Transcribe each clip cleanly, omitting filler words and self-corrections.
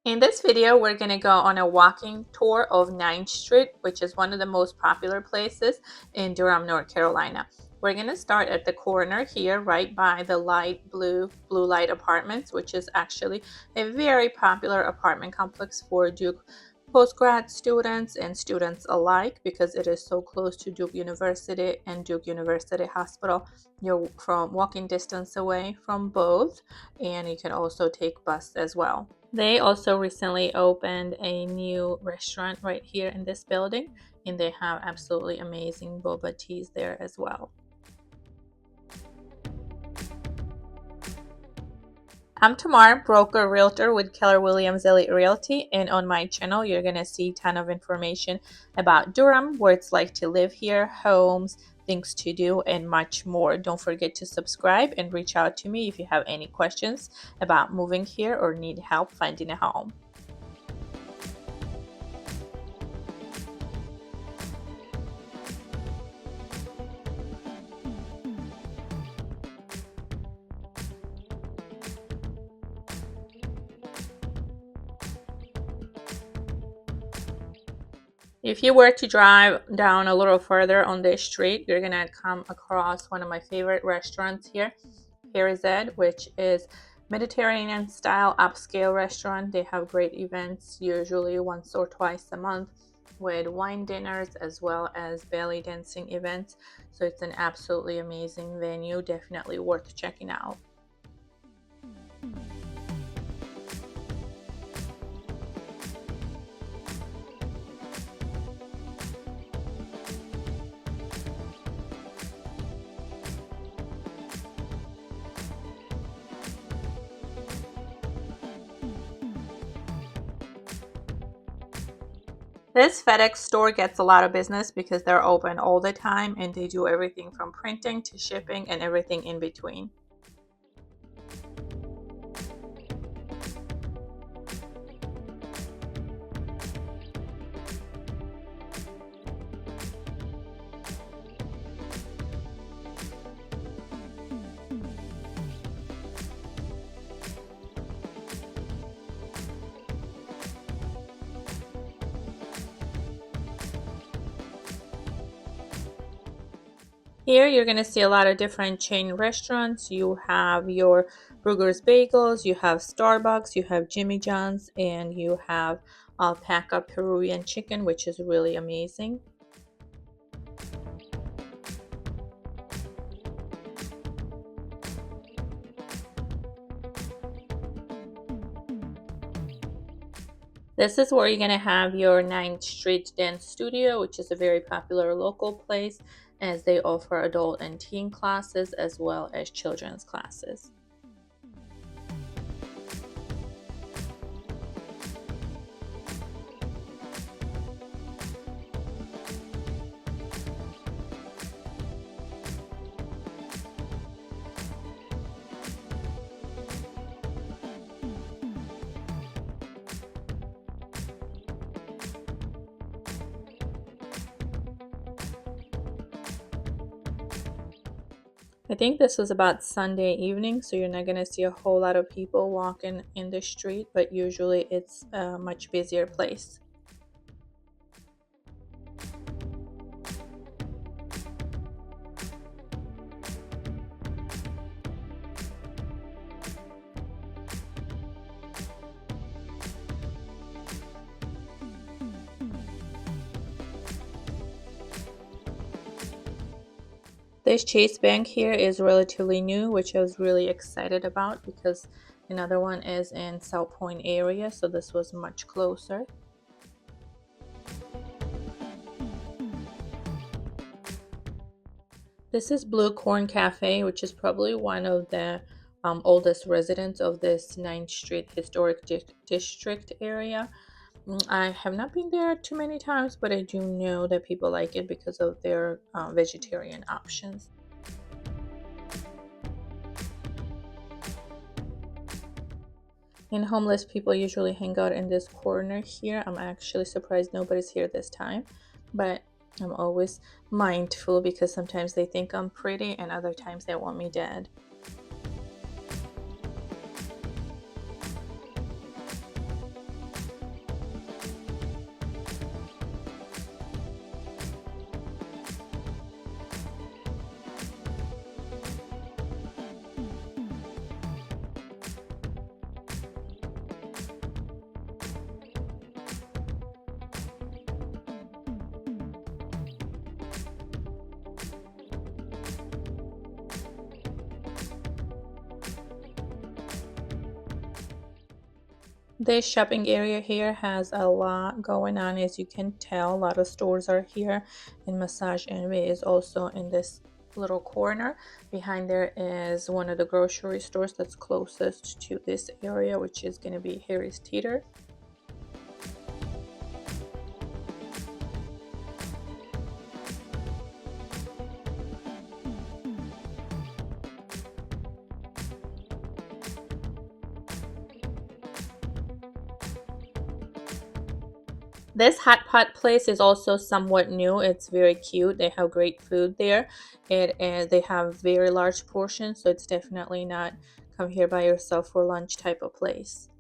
In this video, we're going to go on a walking tour of 9th Street, which is one of the most popular places in Durham, North Carolina. We're going to start at the corner here, right by the light blue light apartments, which is actually a very popular apartment complex for Duke postgrad students and students alike because it is so close to Duke University and Duke University Hospital. You're from walking distance away from both, and you can also take bus as well. They also recently opened a new restaurant right here in this building, and they have absolutely amazing boba teas there as well. I'm Tamar, broker realtor with Keller Williams Elite Realty, and on my channel you're going to see a ton of information about Durham, what it's like to live here, homes, things to do, and much more. Don't forget to subscribe and reach out to me if you have any questions about moving here or need help finding a home. If you were to drive down a little further on this street, you're gonna come across one of my favorite restaurants here, Beridze, which is Mediterranean style upscale restaurant. They have great events, usually once or twice a month, with wine dinners as well as belly dancing events. So it's an absolutely amazing venue, definitely worth checking out. This FedEx store gets a lot of business because they're open all the time and they do everything from printing to shipping and everything in between. Here you're going to see a lot of different chain restaurants. You have your Brugger's Bagels, you have Starbucks, you have Jimmy John's, and you have Alpaca Peruvian chicken, which is really amazing. This is where you're going to have your 9th Street Dance Studio, which is a very popular local place as they offer adult and teen classes as well as children's classes. I think this was about Sunday evening, so you're not going to see a whole lot of people walking in the street, but usually it's a much busier place. This Chase Bank here is relatively new, which I was really excited about because another one is in South Point area, so this was much closer. This is Blue Corn Cafe, which is probably one of the oldest residents of this 9th Street Historic District area. I have not been there too many times, but I do know that people like it because of their vegetarian options. And homeless people usually hang out in this corner here. I'm actually surprised nobody's here this time, but I'm always mindful because sometimes they think I'm pretty and other times they want me dead. This shopping area here has a lot going on, as you can tell. A lot of stores are here, and massage envy is also in this little corner. Behind there is one of the grocery stores that's closest to this area, which is going to be Harry's Teeter. This hot pot place is also somewhat new. It's very cute. They have great food there. They have very large portions, so it's definitely not come here by yourself for lunch type of place.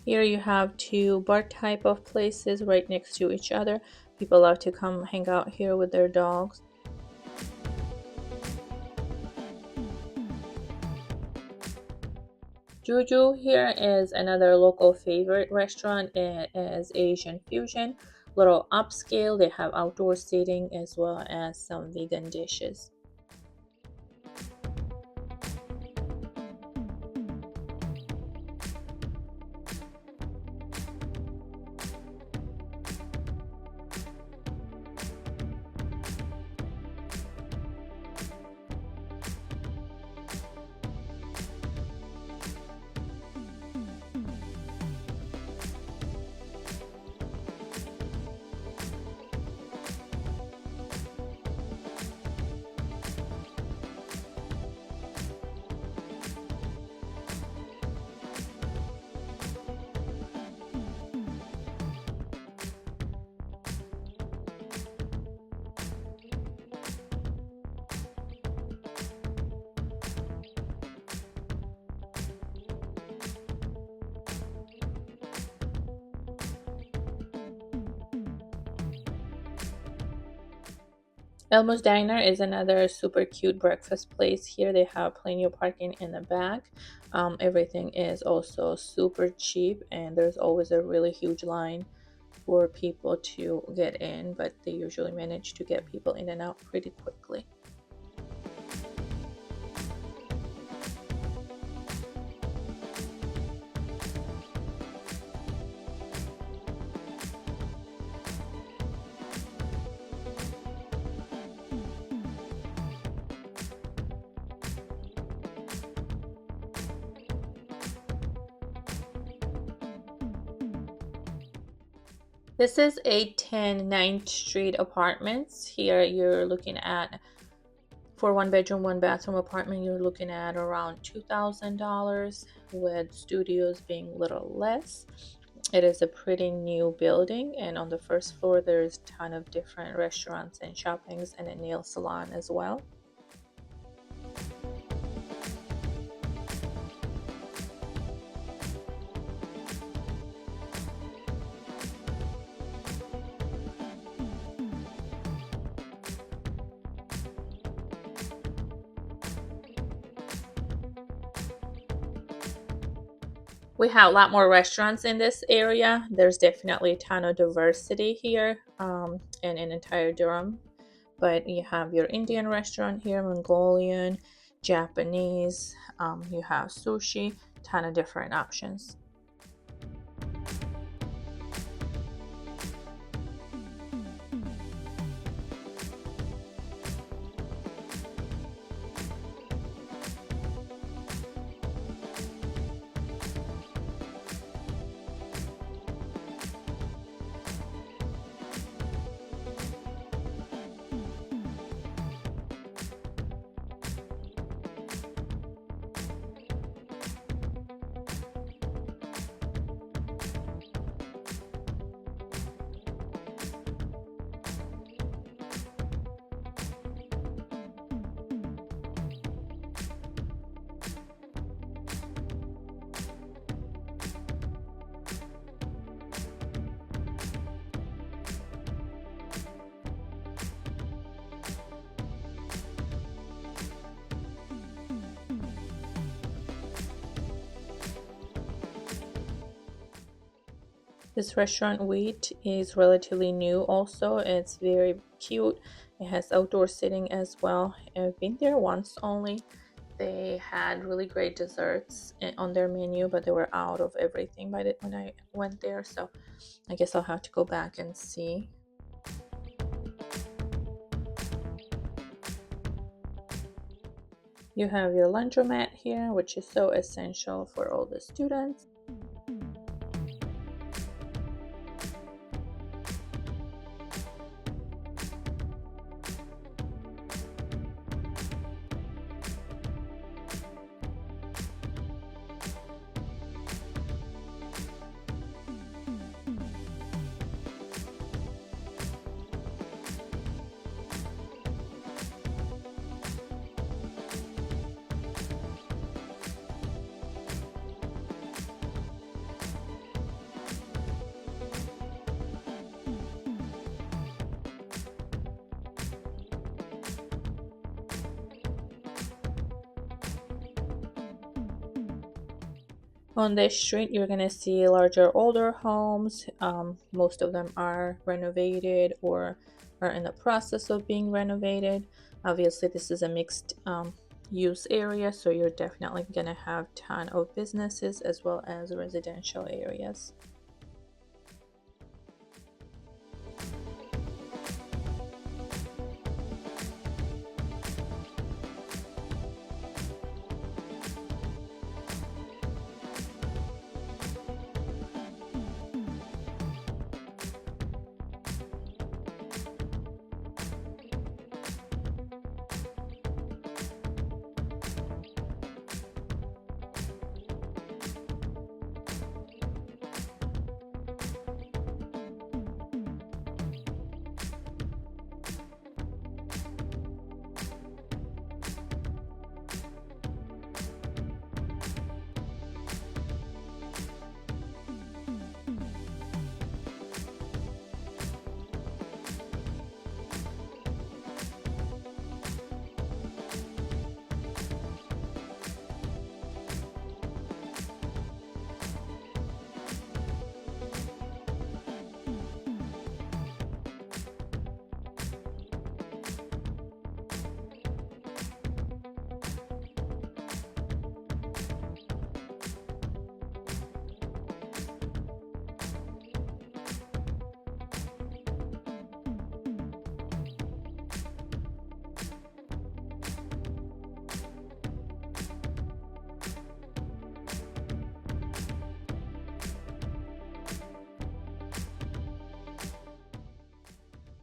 Here you have two bar type of places right next to each other. People love to come hang out here with their dogs. Juju here is another local favorite restaurant. It is Asian fusion, little upscale. They have outdoor seating as well as some vegan dishes. Elmo's Diner is another super cute breakfast place. Here they have plenty of parking in the back. Everything is also super cheap, and there's always a really huge line for people to get in, but they usually manage to get people in and out pretty quickly. This is 810 9th Street Apartments. Here you're looking at, for one bedroom, one bathroom apartment, you're looking at around $2,000, with studios being a little less. It is a pretty new building, and on the first floor there's a ton of different restaurants and shoppings and a nail salon as well. We have a lot more restaurants in this area. There's definitely a ton of diversity here, and in entire Durham. But you have your Indian restaurant here, Mongolian, Japanese, you have sushi, ton of different options. This restaurant wheat is relatively new also. It's very cute. It has outdoor seating as well. I've been there once only. They had really great desserts on their menu, but they were out of everything by when I went there. So I guess I'll have to go back and see. You have your laundromat here, which is so essential for all the students. On this street, you're gonna see larger, older homes. Most of them are renovated or are in the process of being renovated. Obviously, this is a mixed use area, so you're definitely gonna have a ton of businesses as well as residential areas.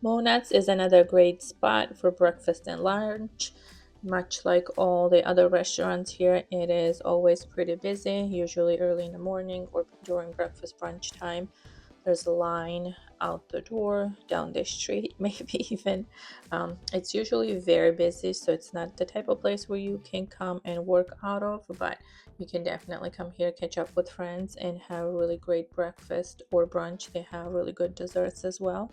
Monats is another great spot for breakfast and lunch. Much like all the other restaurants here, it is always pretty busy, usually early in the morning or during breakfast brunch time. There's a line out the door, down the street, maybe even. It's usually very busy, so it's not the type of place where you can come and work out of, but you can definitely come here, catch up with friends, and have a really great breakfast or brunch. They have really good desserts as well.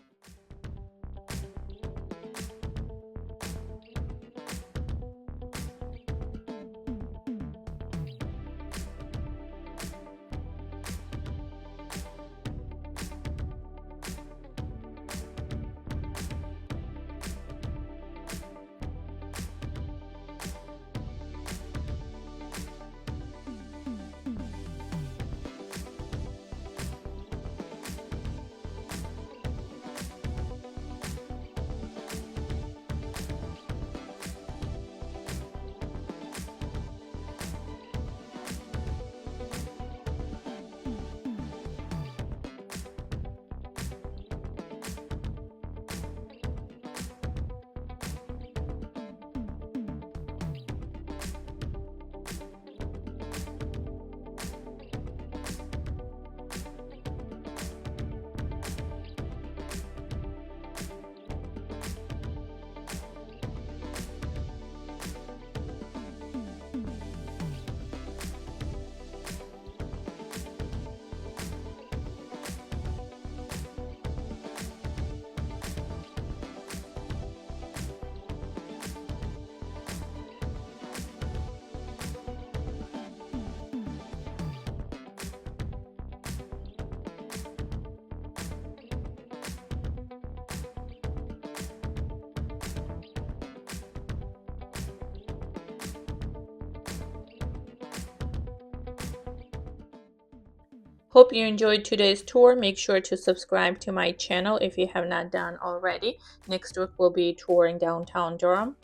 Hope you enjoyed today's tour. Make sure to subscribe to my channel if you have not done already. Next week we'll be touring downtown Durham.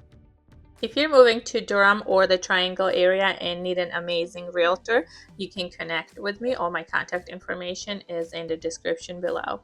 If you're moving to Durham or the Triangle area and need an amazing realtor, you can connect with me. All my contact information is in the description below.